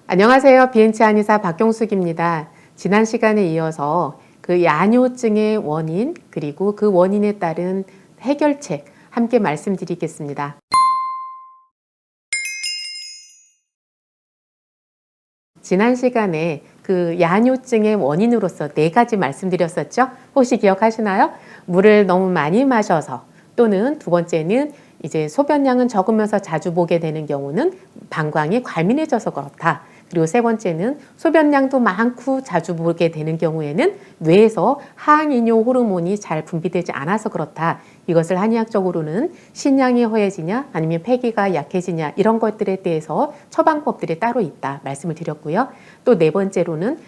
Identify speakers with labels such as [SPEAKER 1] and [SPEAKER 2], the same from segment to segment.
[SPEAKER 1] 안녕하세요. BNC 한의사 박경숙입니다. 지난 시간에 이어서 그 야뇨증의 원인 그리고 그 원인에 따른 해결책 함께 말씀드리겠습니다. 지난 시간에 그 야뇨증의 원인으로서 4가지 말씀드렸었죠? 혹시 기억하시나요? 물을 너무 많이 마셔서, 또는 두 번째는 이제 소변량은 적으면서 자주 보게 되는 경우는 방광이 과민해져서 그렇다. 그리고 세 번째는 소변량도 많고 자주 보게 되는 경우에는 뇌에서 항이뇨 호르몬이 잘 분비되지 않아서 그렇다. 이것을 한의학적으로는 신장이 허해지냐 아니면 폐기가 약해지냐 이런 것들에 대해서 처방법들이 따로 있다 말씀을 드렸고요. 또 네 번째로는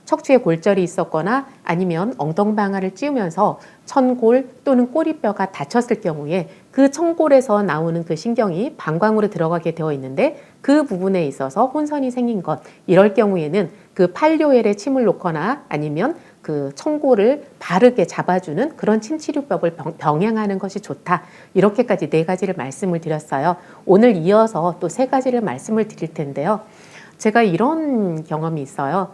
[SPEAKER 1] 척추에 골절이 있었거나 아니면 엉덩방아를 찧으면서 천골 또는 꼬리뼈가 다쳤을 경우에 그 천골에서 나오는 그 신경이 방광으로 들어가게 되어 있는데 그 부분에 있어서 혼선이 생긴 것, 이럴 경우에는 그 팔뇨엘에 침을 놓거나 아니면 그 천골을 바르게 잡아주는 그런 침치료법을 병행하는 것이 좋다. 이렇게까지 4가지를 말씀을 드렸어요. 오늘 이어서 또 3가지를 말씀을 드릴 텐데요. 제가 이런 경험이 있어요.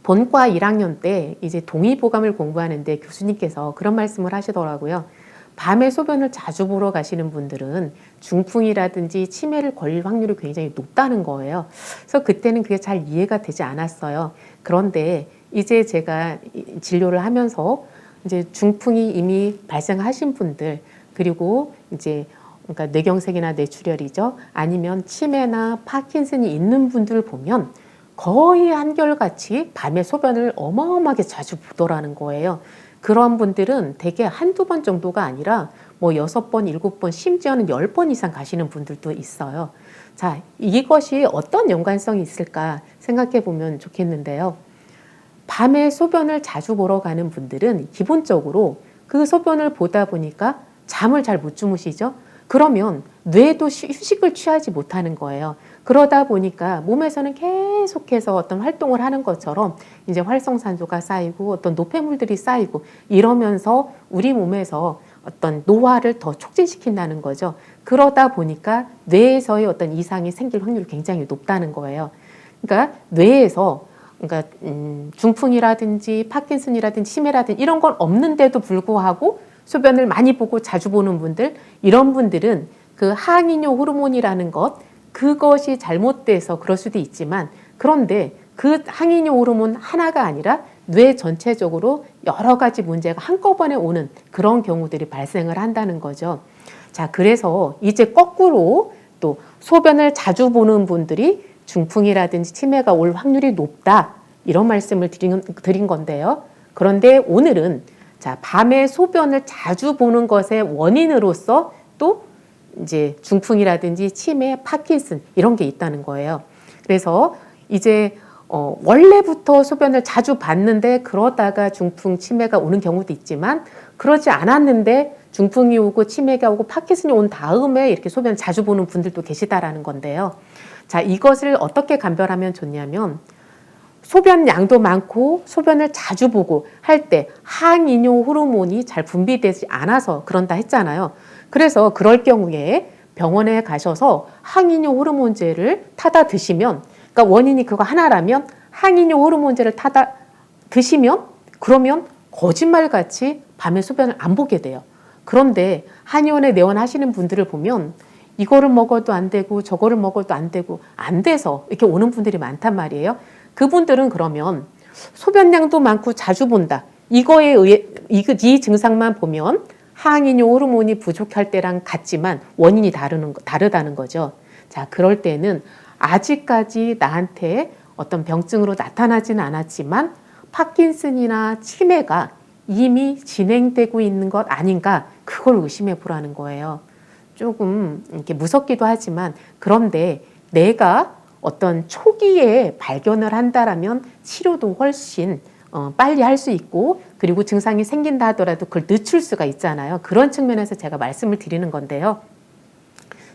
[SPEAKER 1] 본과 1학년 때 이제 동의보감을 공부하는데 교수님께서 그런 말씀을 하시더라고요. 밤에 소변을 자주 보러 가시는 분들은 중풍이라든지 치매를 걸릴 확률이 굉장히 높다는 거예요. 그래서 그때는 그게 잘 이해가 되지 않았어요. 그런데 이제 제가 진료를 하면서 이제 중풍이 이미 발생하신 분들, 그리고 이제 그러니까 뇌경색이나 뇌출혈이죠. 아니면 치매나 파킨슨이 있는 분들을 보면 거의 한결같이 밤에 소변을 어마어마하게 자주 보더라는 거예요. 그런 분들은 대개 한두 번 정도가 아니라 뭐 6번, 7번, 심지어는 10번 이상 가시는 분들도 있어요. 자, 이것이 어떤 연관성이 있을까 생각해 보면 좋겠는데요. 밤에 소변을 자주 보러 가는 분들은 기본적으로 그 소변을 보다 보니까 잠을 잘 못 주무시죠? 그러면 뇌도 휴식을 취하지 못하는 거예요. 그러다 보니까 몸에서는 계속해서 어떤 활동을 하는 것처럼 이제 활성산소가 쌓이고 어떤 노폐물들이 쌓이고 이러면서 우리 몸에서 어떤 노화를 더 촉진시킨다는 거죠. 그러다 보니까 뇌에서의 어떤 이상이 생길 확률이 굉장히 높다는 거예요. 그러니까 뇌에서 중풍이라든지 파킨슨이라든지 치매라든지 이런 건 없는데도 불구하고 소변을 많이 보고 자주 보는 분들, 이런 분들은 그 항이뇨 호르몬이라는 것, 그것이 잘못돼서 그럴 수도 있지만, 그런데 그 항이뇨 호르몬 하나가 아니라 뇌 전체적으로 여러 가지 문제가 한꺼번에 오는 그런 경우들이 발생을 한다는 거죠. 자, 그래서 이제 거꾸로 또 소변을 자주 보는 분들이 중풍이라든지 치매가 올 확률이 높다, 이런 말씀을 드린 건데요. 그런데 오늘은 자, 밤에 소변을 자주 보는 것의 원인으로서 또 이제 중풍이라든지 치매, 파킨슨 이런 게 있다는 거예요. 그래서 이제 원래부터 소변을 자주 봤는데 그러다가 중풍, 치매가 오는 경우도 있지만, 그러지 않았는데 중풍이 오고 치매가 오고 파킨슨이 온 다음에 이렇게 소변을 자주 보는 분들도 계시다라는 건데요. 자, 이것을 어떻게 감별하면 좋냐면, 소변 양도 많고 소변을 자주 보고 할 때 항이뇨 호르몬이 잘 분비되지 않아서 그런다 했잖아요. 그래서 그럴 경우에 병원에 가셔서 항이뇨 호르몬제를 타다 드시면, 그러니까 원인이 그거 하나라면 항이뇨 호르몬제를 타다 드시면, 그러면 거짓말같이 밤에 소변을 안 보게 돼요. 그런데 한의원에 내원하시는 분들을 보면 이거를 먹어도 안 되고 저거를 먹어도 안 되고 안 돼서 이렇게 오는 분들이 많단 말이에요. 그분들은 그러면 소변량도 많고 자주 본다, 이거에 의해 이 증상만 보면 항이뇨 호르몬이 부족할 때랑 같지만 원인이 다르다는 거죠. 자, 그럴 때는 아직까지 나한테 어떤 병증으로 나타나지는 않았지만 파킨슨이나 치매가 이미 진행되고 있는 것 아닌가, 그걸 의심해 보라는 거예요. 조금 이렇게 무섭기도 하지만, 그런데 내가 어떤 초기에 발견을 한다라면 치료도 훨씬 빨리 할 수 있고, 그리고 증상이 생긴다 하더라도 그걸 늦출 수가 있잖아요. 그런 측면에서 제가 말씀을 드리는 건데요.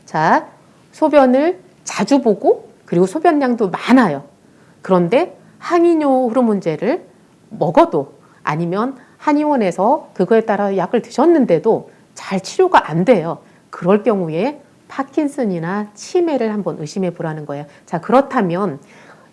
[SPEAKER 1] 자, 소변을 자주 보고 그리고 소변량도 많아요. 그런데 항이뇨 호르몬제를 먹어도, 아니면 한의원에서 그거에 따라 약을 드셨는데도 잘 치료가 안 돼요. 그럴 경우에 파킨슨이나 치매를 한번 의심해 보라는 거예요. 자, 그렇다면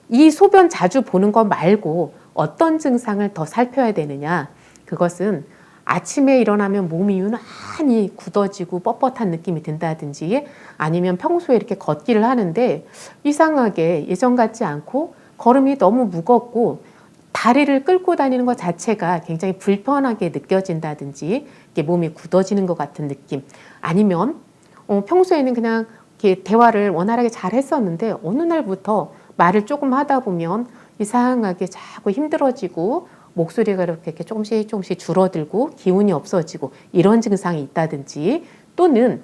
[SPEAKER 1] 이 소변 자주 보는 거 말고 어떤 증상을 더 살펴야 되느냐? 그것은 아침에 일어나면 몸이 유난히 굳어지고 뻣뻣한 느낌이 든다든지, 아니면 평소에 이렇게 걷기를 하는데 이상하게 예전 같지 않고 걸음이 너무 무겁고 다리를 끌고 다니는 것 자체가 굉장히 불편하게 느껴진다든지, 이게 몸이 굳어지는 것 같은 느낌, 아니면 평소에는 그냥 이렇게 대화를 원활하게 잘 했었는데 어느 날부터 말을 조금 하다 보면 이상하게 자꾸 힘들어지고 목소리가 이렇게 조금씩 줄어들고 기운이 없어지고 이런 증상이 있다든지, 또는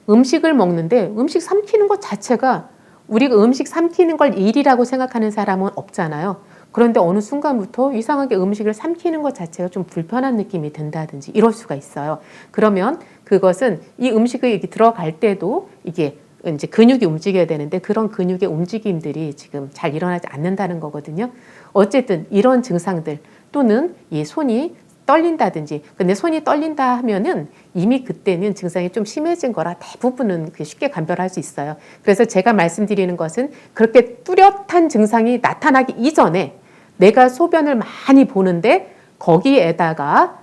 [SPEAKER 1] 음식을 먹는데 음식 삼키는 것 자체가, 우리가 음식 삼키는 걸 일이라고 생각하는 사람은 없잖아요. 그런데 어느 순간부터 이상하게 음식을 삼키는 것 자체가 좀 불편한 느낌이 든다든지 이럴 수가 있어요. 그러면 그것은 이 음식이 이렇게 들어갈 때도 이게 이제 근육이 움직여야 되는데 그런 근육의 움직임들이 지금 잘 일어나지 않는다는 거거든요. 어쨌든 이런 증상들, 또는 이 손이 떨린다든지, 근데 손이 떨린다 하면은 이미 그때는 증상이 좀 심해진 거라 대부분은 쉽게 감별할 수 있어요. 그래서 제가 말씀드리는 것은 그렇게 뚜렷한 증상이 나타나기 이전에 내가 소변을 많이 보는데 거기에다가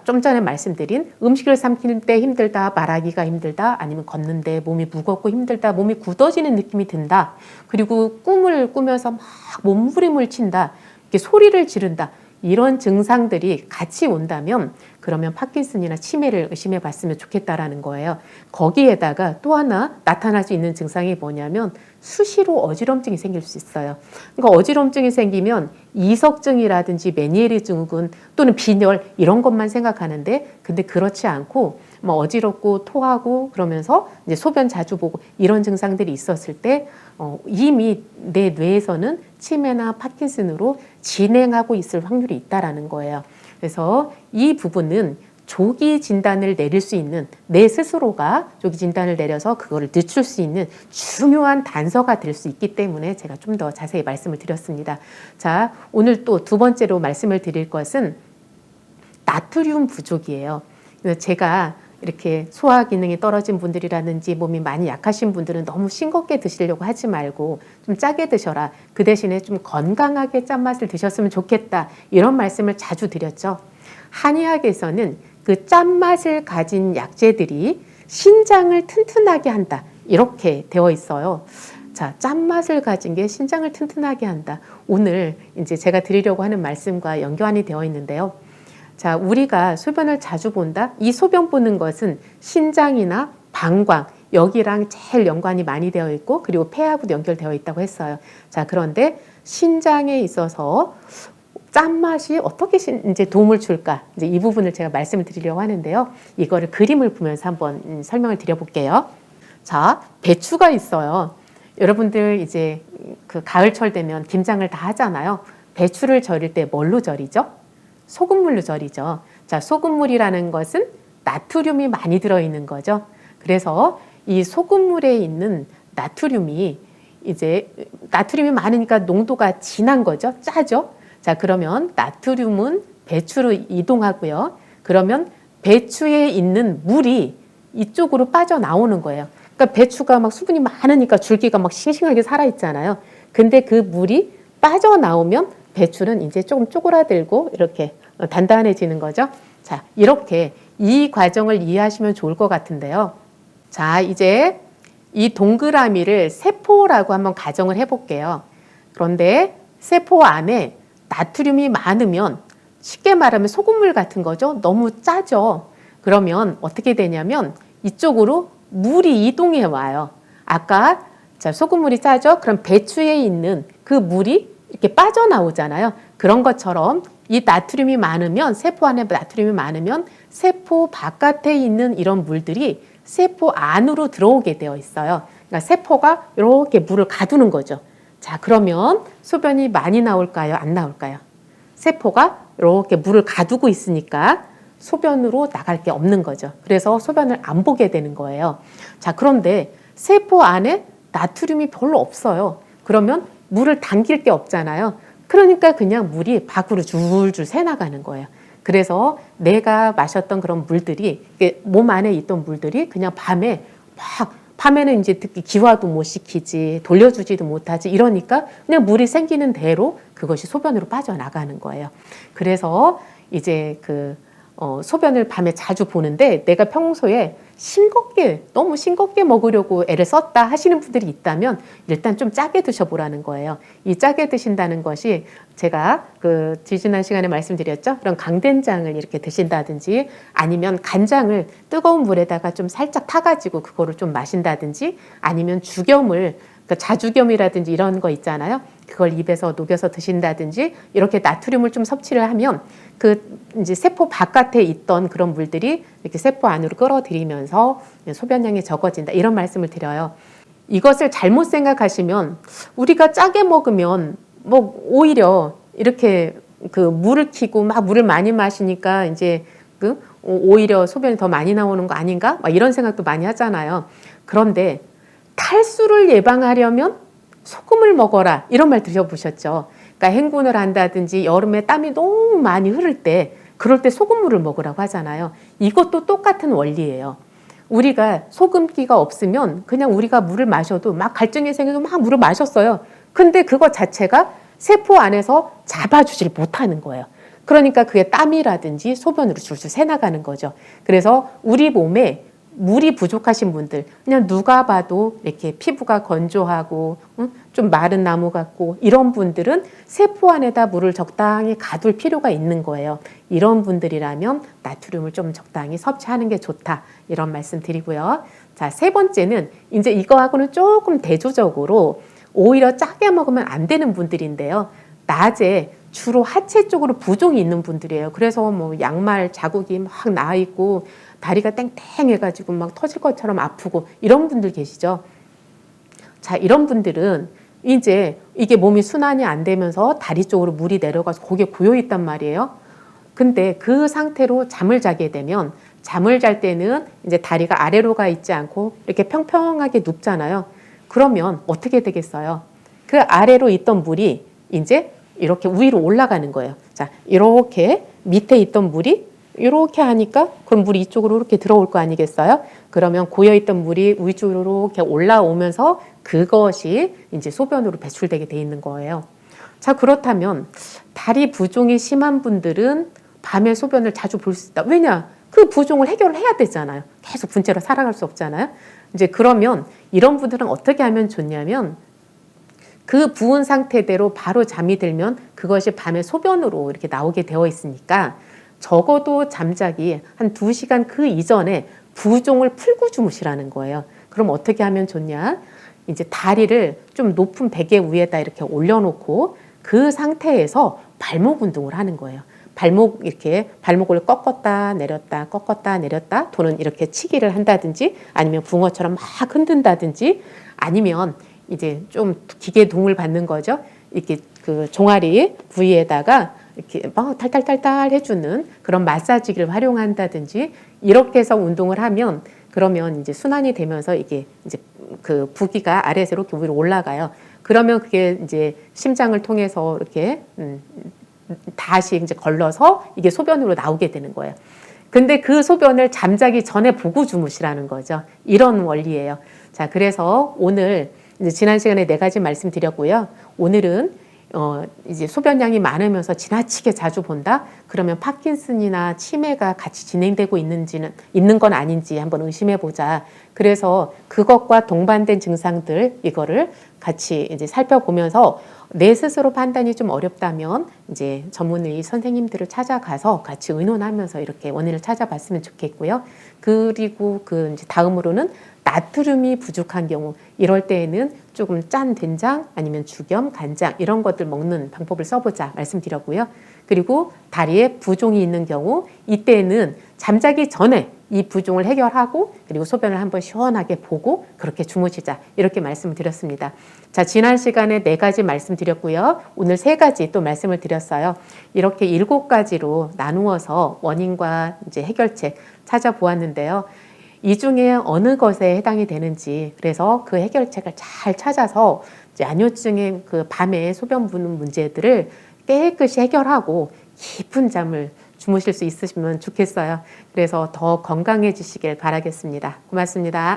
[SPEAKER 1] 좀 전에 말씀드린 음식을 삼키는 때 힘들다, 말하기가 힘들다, 아니면 걷는데 몸이 무겁고 힘들다, 몸이 굳어지는 느낌이 든다, 그리고 꿈을 꾸면서 막 몸부림을 친다, 이렇게 소리를 지른다, 이런 증상들이 같이 온다면 그러면 파킨슨이나 치매를 의심해 봤으면 좋겠다라는 거예요. 거기에다가 또 하나 나타날 수 있는 증상이 뭐냐면 수시로 어지럼증이 생길 수 있어요. 그러니까 어지럼증이 생기면 이석증이라든지 메니에르 증후군 또는 빈혈 이런 것만 생각하는데, 근데 그렇지 않고 뭐 어지럽고 토하고 그러면서 이제 소변 자주 보고 이런 증상들이 있었을 때 이미 내 뇌에서는 치매나 파킨슨으로 진행하고 있을 확률이 있다라는 거예요. 그래서 이 부분은 조기 진단을 내릴 수 있는, 내 스스로가 조기 진단을 내려서 그거를 늦출 수 있는 중요한 단서가 될 수 있기 때문에 제가 좀 더 자세히 말씀을 드렸습니다. 자, 오늘 또 두 번째로 말씀을 드릴 것은 나트륨 부족이에요. 제가 이렇게 소화 기능이 떨어진 분들이라든지 몸이 많이 약하신 분들은 너무 싱겁게 드시려고 하지 말고 좀 짜게 드셔라, 그 대신에 좀 건강하게 짠맛을 드셨으면 좋겠다, 이런 말씀을 자주 드렸죠. 한의학에서는 그 짠맛을 가진 약재들이 신장을 튼튼하게 한다, 이렇게 되어 있어요. 자, 짠맛을 가진 게 신장을 튼튼하게 한다. 오늘 이제 제가 드리려고 하는 말씀과 연관이 되어 있는데요. 자, 우리가 소변을 자주 본다. 이 소변 보는 것은 신장이나 방광, 여기랑 제일 연관이 많이 되어 있고, 그리고 폐하고도 연결되어 있다고 했어요. 자, 그런데 신장에 있어서 짠맛이 어떻게 이제 도움을 줄까? 이제 이 부분을 제가 말씀을 드리려고 하는데요. 이거를 그림을 보면서 한번 설명을 드려볼게요. 자, 배추가 있어요. 여러분들 이제 그 가을철 되면 김장을 다 하잖아요. 배추를 절일 때 뭘로 절이죠? 소금물로 절이죠. 자, 소금물이라는 것은 나트륨이 많이 들어있는 거죠. 그래서 이 소금물에 있는 나트륨이 이제 나트륨이 많으니까 농도가 진한 거죠. 짜죠. 자, 그러면 나트륨은 배추로 이동하고요. 그러면 배추에 있는 물이 이쪽으로 빠져나오는 거예요. 그러니까 배추가 막 수분이 많으니까 줄기가 막 싱싱하게 살아있잖아요. 근데 그 물이 빠져나오면 배추는 이제 조금 쪼그라들고 이렇게 단단해지는 거죠. 자, 이렇게 이 과정을 이해하시면 좋을 것 같은데요. 자, 이제 이 동그라미를 세포라고 한번 가정을 해볼게요. 그런데 세포 안에 나트륨이 많으면 쉽게 말하면 소금물 같은 거죠. 너무 짜죠. 그러면 어떻게 되냐면 이쪽으로 물이 이동해 와요. 아까 자, 소금물이 짜죠. 그럼 배추에 있는 그 물이 이렇게 빠져나오잖아요. 그런 것처럼 이 나트륨이 많으면, 세포 안에 나트륨이 많으면 세포 바깥에 있는 이런 물들이 세포 안으로 들어오게 되어 있어요. 그러니까 세포가 이렇게 물을 가두는 거죠. 자, 그러면 소변이 많이 나올까요? 안 나올까요? 세포가 이렇게 물을 가두고 있으니까 소변으로 나갈 게 없는 거죠. 그래서 소변을 안 보게 되는 거예요. 자, 그런데 세포 안에 나트륨이 별로 없어요. 그러면 물을 당길 게 없잖아요. 그러니까 그냥 물이 밖으로 줄줄 새나가는 거예요. 그래서 내가 마셨던 그런 물들이, 몸 안에 있던 물들이 그냥 밤에 막 밤에는 이제 특히 기화도 못 시키지, 돌려주지도 못하지, 이러니까 그냥 물이 생기는 대로 그것이 소변으로 빠져나가는 거예요. 그래서 이제 소변을 밤에 자주 보는데 내가 평소에 너무 싱겁게 먹으려고 애를 썼다 하시는 분들이 있다면 일단 좀 짜게 드셔보라는 거예요. 이 짜게 드신다는 것이 제가 지지난 시간에 말씀드렸죠. 그런 강된장을 이렇게 드신다든지 아니면 간장을 뜨거운 물에다가 좀 살짝 타가지고 그거를 좀 마신다든지 아니면 죽염을 자주겸이라든지 이런 거 있잖아요. 그걸 입에서 녹여서 드신다든지 이렇게 나트륨을 좀 섭취를 하면 이제 세포 바깥에 있던 그런 물들이 이렇게 세포 안으로 끌어들이면서 소변량이 적어진다. 이런 말씀을 드려요. 이것을 잘못 생각하시면 우리가 짜게 먹으면 뭐 오히려 이렇게 물을 키고 막 물을 많이 마시니까 이제 오히려 소변이 더 많이 나오는 거 아닌가? 막 이런 생각도 많이 하잖아요. 그런데 탈수를 예방하려면 소금을 먹어라 이런 말 들어보셨죠? 그러니까 행군을 한다든지 여름에 땀이 너무 많이 흐를 때 그럴 때 소금물을 먹으라고 하잖아요. 이것도 똑같은 원리예요. 우리가 소금기가 없으면 그냥 우리가 물을 마셔도 막 갈증이 생겨서 막 물을 마셨어요. 근데 그거 자체가 세포 안에서 잡아주질 못하는 거예요. 그러니까 그게 땀이라든지 소변으로 줄줄 새나가는 거죠. 그래서 우리 몸에 물이 부족하신 분들, 그냥 누가 봐도 이렇게 피부가 건조하고 좀 마른 나무 같고 이런 분들은 세포 안에다 물을 적당히 가둘 필요가 있는 거예요. 이런 분들이라면 나트륨을 좀 적당히 섭취하는 게 좋다. 이런 말씀 드리고요. 자, 세 번째는 이제 이거하고는 조금 대조적으로 오히려 짜게 먹으면 안 되는 분들인데요. 낮에 주로 하체 쪽으로 부종이 있는 분들이에요. 그래서 뭐 양말 자국이 막 나 있고 다리가 땡땡해가지고 막 터질 것처럼 아프고 이런 분들 계시죠. 자, 이런 분들은 이제 이게 몸이 순환이 안 되면서 다리 쪽으로 물이 내려가서 거기에 고여 있단 말이에요. 근데 그 상태로 잠을 자게 되면 잠을 잘 때는 이제 다리가 아래로 가 있지 않고 이렇게 평평하게 눕잖아요. 그러면 어떻게 되겠어요? 그 아래로 있던 물이 이제 이렇게 위로 올라가는 거예요. 자, 이렇게 밑에 있던 물이 이렇게 하니까 그럼 물이 이쪽으로 이렇게 들어올 거 아니겠어요? 그러면 고여있던 물이 위쪽으로 이렇게 올라오면서 그것이 이제 소변으로 배출되게 돼 있는 거예요. 자, 그렇다면 다리 부종이 심한 분들은 밤에 소변을 자주 볼 수 있다. 왜냐? 그 부종을 해결을 해야 되잖아요. 계속 분째로 살아갈 수 없잖아요. 이제 그러면 이런 분들은 어떻게 하면 좋냐면 그 부은 상태대로 바로 잠이 들면 그것이 밤에 소변으로 이렇게 나오게 되어 있으니까 적어도 잠자기 한 2시간 그 이전에 부종을 풀고 주무시라는 거예요. 그럼 어떻게 하면 좋냐? 이제 다리를 좀 높은 베개 위에다 이렇게 올려놓고 그 상태에서 발목 운동을 하는 거예요. 발목을 꺾었다 내렸다 또는 이렇게 치기를 한다든지 아니면 붕어처럼 막 흔든다든지 아니면 이제 좀 기계 도움을 받는 거죠. 이렇게 종아리 부위에다가 이렇게 막 탈탈탈탈 해주는 그런 마사지기를 활용한다든지 이렇게 해서 운동을 하면 그러면 이제 순환이 되면서 이게 이제 부기가 아래에서 이렇게 위로 올라가요. 그러면 그게 이제 심장을 통해서 이렇게 다시 이제 걸러서 이게 소변으로 나오게 되는 거예요. 근데 그 소변을 잠자기 전에 보고 주무시라는 거죠. 이런 원리예요. 자, 그래서 오늘 이제 지난 시간에 4가지 말씀드렸고요. 오늘은 이제 소변량이 많으면서 지나치게 자주 본다? 그러면 파킨슨이나 치매가 같이 진행되고 있는 건 아닌지 한번 의심해 보자. 그래서 그것과 동반된 증상들 이거를 같이 이제 살펴보면서 내 스스로 판단이 좀 어렵다면 이제 전문의 선생님들을 찾아가서 같이 의논하면서 이렇게 원인을 찾아봤으면 좋겠고요. 그리고 이제 다음으로는 나트륨이 부족한 경우 이럴 때에는 조금 짠 된장 아니면 죽염, 간장 이런 것들 먹는 방법을 써보자 말씀드렸고요. 그리고 다리에 부종이 있는 경우 이때는 잠자기 전에 이 부종을 해결하고 그리고 소변을 한번 시원하게 보고 그렇게 주무시자 이렇게 말씀을 드렸습니다. 자, 지난 시간에 4가지 말씀드렸고요. 오늘 3가지 또 말씀을 드렸어요. 이렇게 7가지로 나누어서 원인과 이제 해결책 찾아보았는데요. 이 중에 어느 것에 해당이 되는지 그래서 그 해결책을 잘 찾아서 야뇨증의 밤에 소변 부는 문제들을 깨끗이 해결하고 깊은 잠을 주무실 수 있으시면 좋겠어요. 그래서 더 건강해지시길 바라겠습니다. 고맙습니다.